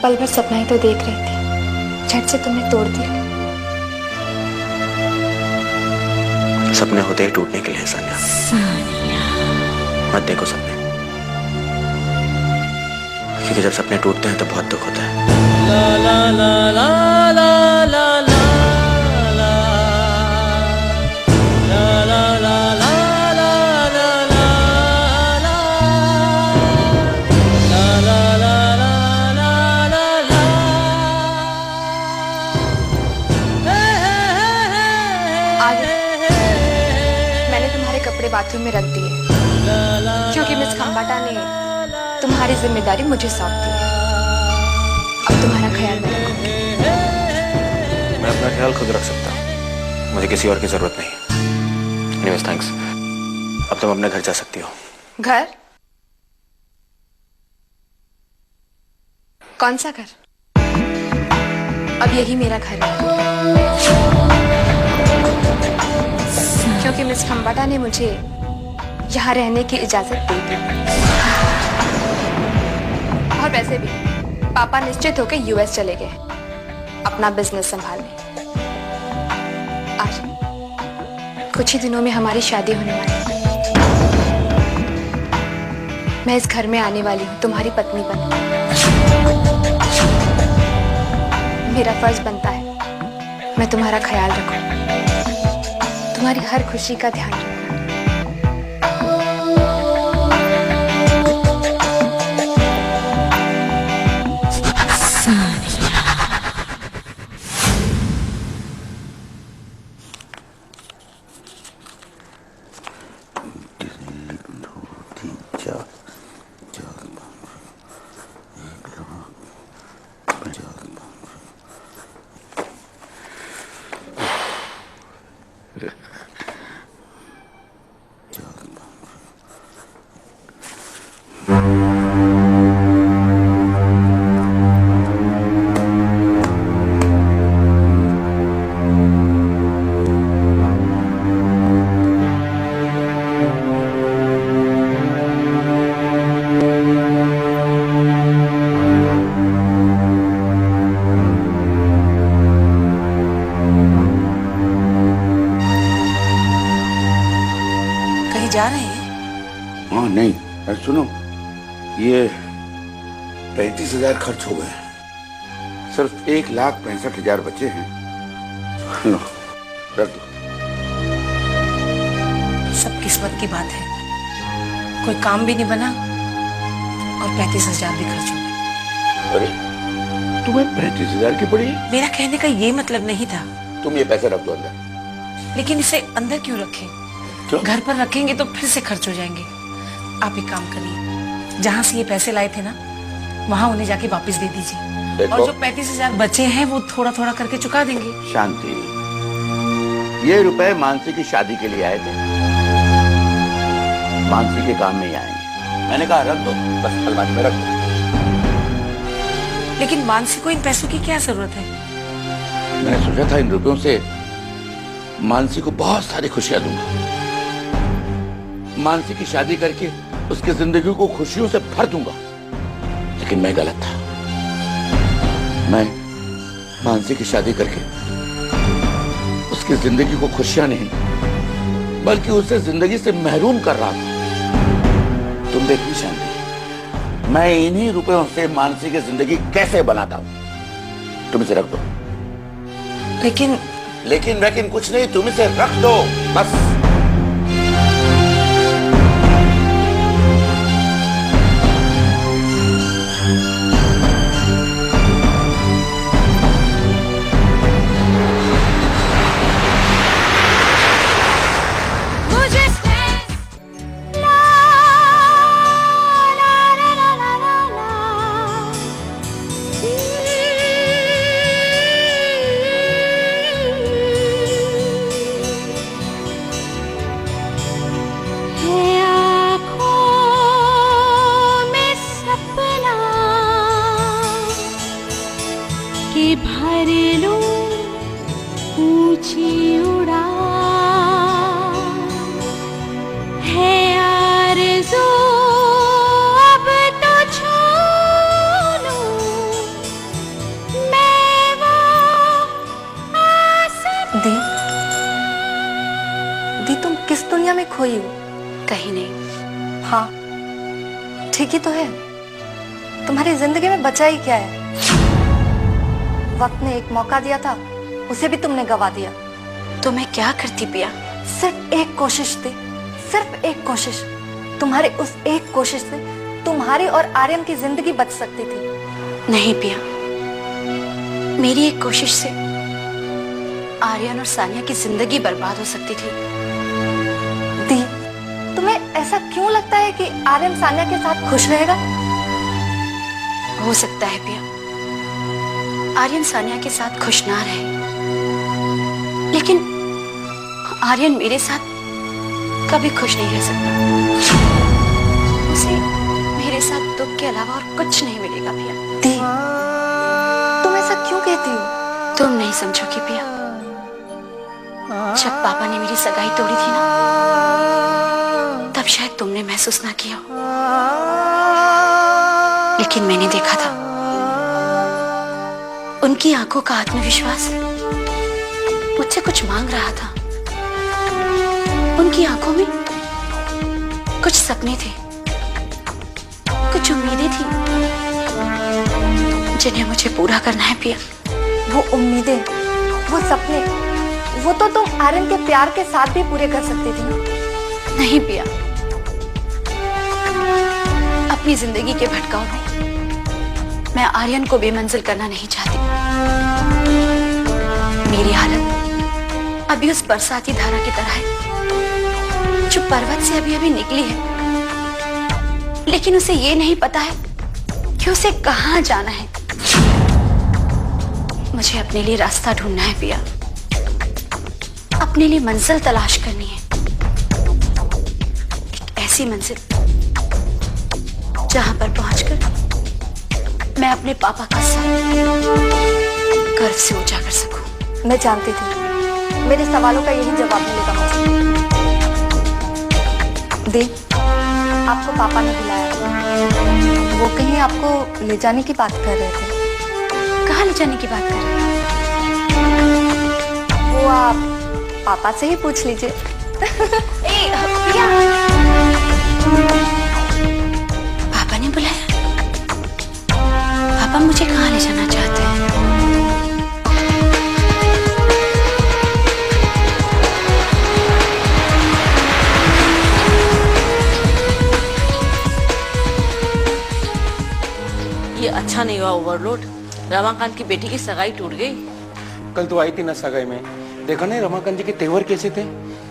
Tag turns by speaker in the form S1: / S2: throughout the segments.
S1: पल भर सपना ही तो देख रही थी, झट से तुमने तोड़ दिया।
S2: सपने होते ही टूटने के लिए सानिया। मत देखो सपने, क्योंकि जब सपने टूटते हैं तो बहुत दुख होता है। ला ला ला ला ला ला ला
S1: कपड़े बाथरूम में रख दिए, क्योंकि मिस खम्बाटा ने तुम्हारी जिम्मेदारी मुझे सौंप दी है। अब तुम्हारा ख्याल मैं रखूंगी।
S2: मैं अपना ख्याल खुद रख सकता हूँ, मुझे किसी और की जरूरत नहीं। Anyways thanks. अब तुम अपने घर जा सकती हो।
S1: घर? कौन सा घर? अब यही मेरा घर है, क्योंकि मिस खम्बाटा ने मुझे यहाँ रहने की इजाजत दे दी। और वैसे भी पापा निश्चित होकर यूएस चले गए अपना बिजनेस संभालने। आज कुछ ही दिनों में हमारी शादी होने वाली है। मैं इस घर में आने वाली हूँ तुम्हारी पत्नी बनकर। मेरा फर्ज बनता है मैं तुम्हारा ख्याल रखूं, तुम्हारी हर खुशी का ध्यान रखूं।
S3: जा रहे हैं?
S4: हाँ नहीं, अरे सुनो, ये 35,000 खर्च हो गए, सिर्फ 1,65,000 बचे हैं। लो, रख दो।
S3: सब किस्मत की बात है, कोई काम भी नहीं बना और 35,000 भी खर्च हो गए।
S4: अरे तुम्हें 35,000 की पड़ी?
S3: मेरा कहने का ये मतलब नहीं था।
S4: तुम ये पैसे रख दो अंदर।
S3: लेकिन इसे अंदर क्यों रखें?
S4: क्यों?
S3: घर पर रखेंगे तो फिर से खर्च हो जाएंगे। आप एक काम करिए, जहाँ से ये पैसे लाए थे ना, वहाँ उन्हें जाके वापस दे दीजिए, और जो 35,000 बचे हैं वो थोड़ा थोड़ा करके चुका देंगे।
S4: शांति, ये रुपए मानसी की शादी के लिए आए थे, मानसी के काम में ही आएंगे। मैंने कहा रख दो, बस अलमारी में रख दो।
S3: लेकिन मानसी को इन पैसों की क्या जरूरत है?
S4: मैंने सोचा था इन रुपयों से मानसी को बहुत सारी खुशियां दूंगा, मानसी की शादी करके उसकी जिंदगी को खुशियों से भर दूंगा। लेकिन मैं गलत था। मैं मानसी की शादी करके उसकी जिंदगी को खुशियां नहीं, बल्कि उसे जिंदगी से महरूम कर रहा था। तुम देखिए शांति, मैं इन्हीं रुपयों से मानसी की जिंदगी कैसे बनाता हूं। तुम इसे रख दो। लेकिन कुछ नहीं, तुम इसे रख दो बस।
S5: भर लूं ऊंची उड़ान, है आरज़ू अब तो छू लूं
S6: दुनिया में खोई हूँ।
S1: कहीं नहीं।
S6: हाँ ठीक ही तो है। तुम्हारी जिंदगी में बचा ही क्या है? वक्त ने एक मौका दिया था, उसे भी तुमने गवा दिया।
S1: तो मैं क्या करती पिया?
S6: सिर्फ एक कोशिश थी, सिर्फ एक कोशिश। तुम्हारे उस एक कोशिश से तुम्हारी और आर्यन की जिंदगी बच सकती थी।
S1: नहीं पिया, मेरी एक कोशिश से आर्यन और सानिया की जिंदगी बर्बाद हो सकती थी।
S6: दी, तुम्हें ऐसा क्यों लगता है कि आर्यन सानिया के साथ खुश रहेगा?
S1: हो सकता है पिया, आर्यन सानिया के साथ खुश ना रहे, लेकिन आर्यन मेरे साथ कभी खुश नहीं रह सकता। उसे मेरे साथ दुख के अलावा और कुछ नहीं मिलेगा पिया।
S6: दी, तुम ऐसा क्यों कहती हो?
S1: तुम नहीं समझोगी पिया। जब पापा ने मेरी सगाई तोड़ी थी ना, तब शायद तुमने महसूस ना किया, लेकिन मैंने देखा था उनकी आंखों का आत्मविश्वास मुझसे कुछ मांग रहा था। उनकी आंखों में कुछ सपने थे, कुछ उम्मीदें थी जिन्हें मुझे पूरा करना है पिया।
S6: वो उम्मीदें, वो सपने, वो तो तुम आर्यन के प्यार के साथ भी पूरे कर सकती थी ना।
S1: नहीं पिया, अपनी जिंदगी के भटकाव में मैं आर्यन को बेमंजिल करना नहीं चाहती। मेरी हालत अभी उस बरसाती धारा की तरह है जो पर्वत से अभी अभी निकली है, लेकिन उसे ये नहीं पता है कि उसे कहां जाना है। मुझे अपने लिए रास्ता ढूंढना है पिया, अपने लिए मंजिल तलाश करनी है। एक ऐसी मंजिल जहां पर पहुंचकर मैं अपने पापा का सर गर्व से ऊंचा कर सकूं।
S6: मैं जानती थी मेरे सवालों का यही जवाब मिलेगा मुझे। दे, आपको पापा ने बुलाया। वो कहीं आपको ले जाने की बात कर रहे थे।
S1: कहाँ ले जाने की बात कर रहे हैं?
S6: वो आप पापा से ही पूछ लीजिए।
S1: पिया, पापा ने बुलाया? पापा मुझे कहाँ ले जाना चाहते हैं?
S7: ये अच्छा नहीं हुआ ओवरलोड। रमाकांत की बेटी की सगाई टूट गई।
S2: कल तो आई थी ना सगाई में, देखा नहीं रमाकांत जी के तेवर कैसे थे?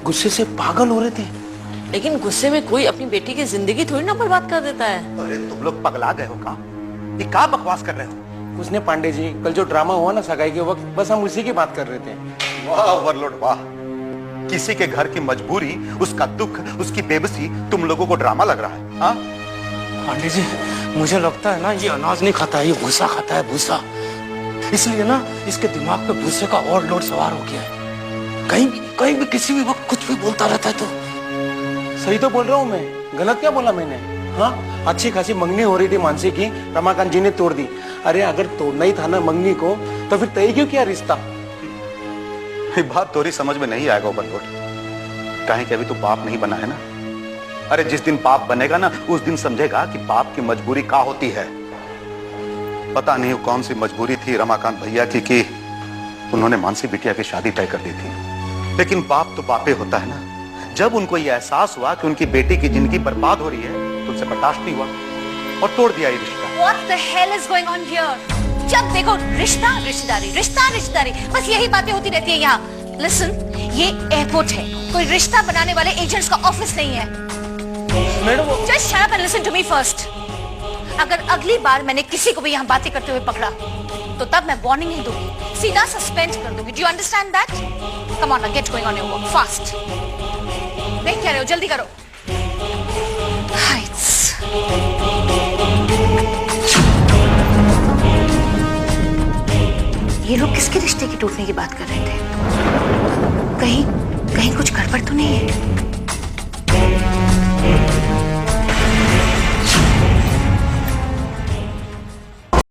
S2: गुस्से से पागल हो रहे थे।
S7: लेकिन गुस्से में कोई अपनी बेटी की जिंदगी थोड़ी ना बर्बाद कर देता है।
S8: अरे तुम लोग पगला गए हो का? ये क्या बकवास कर रहे हो?
S2: उसने पांडे जी, कल जो ड्रामा हुआ ना सगाई के वक्त, बस हम उसी की बात कर रहे थे।
S8: वाह ओवरलोड वाह, किसी के घर की मजबूरी, उसका दुख, उसकी बेबसी तुम लोगों को ड्रामा लग रहा है। हाँ
S2: पांडे जी, मुझे लगता है ना ये अनाज नहीं खाता है, ये भूसा खाता है, भूसा। इसलिए ना इसके दिमाग पे भूसे का और लोड सवार हो गया है। कहीं भी किसी भी वक्त कुछ भी बोलता रहता है। तो सही तो बोल रहा हूँ मैं, गलत क्या बोला मैंने? हाँ, अच्छी खासी मंगनी हो रही थी मानसी की, रमाकांत जी ने तोड़ दी। अरे अगर तोड़ना ही था ना मंगनी को, तो फिर तय क्यों किया रिश्ता?
S8: ये बात तोरी समझ में नहीं आएगा ओवरलोड। कहीं कि अभी तो बाप नहीं बना है ना। अरे जिस दिन बाप बनेगा ना, उस दिन समझेगा कि बाप की मजबूरी क्या होती है। पता नहीं वो कौन सी मजबूरी थी रमाकांत भैया की कि उन्होंने मानसी बिटिया की शादी तय कर दी थी। लेकिन बाप तो बापे होता है ना। जब उनको यह एहसास हुआ कि उनकी बेटी की जिंदगी बर्बाद हो रही है, तो उनसे बर्दाश्त नहीं हुआ और तोड़ दिया ये रिश्ता।
S3: What the hell is going on here? जब देखो रिश्ता रिश्तेदारी, रिश्ता रिश्तेदारी, बस यही बातें होती रहती है यहाँ। Listen, ये एयरपोर्ट है, कोई रिश्ता बनाने वाले एजेंट्स का ऑफिस नहीं है। Just shut up and listen to me first. अगर अगली बार मैंने किसी को भी यहाँ बातें करते हुए पकड़ा, तो तब मैं वार्निंग नहीं दूंगी, सीधा सस्पेंड कर दूंगी। Do you understand that? Come on, now get going on your work fast. देख क्या रहे हो, जल्दी करो। Heights. ये लोग किसके रिश्ते की टूटने की बात कर रहे थे? कहीं कुछ गड़बड़ तो नहीं है?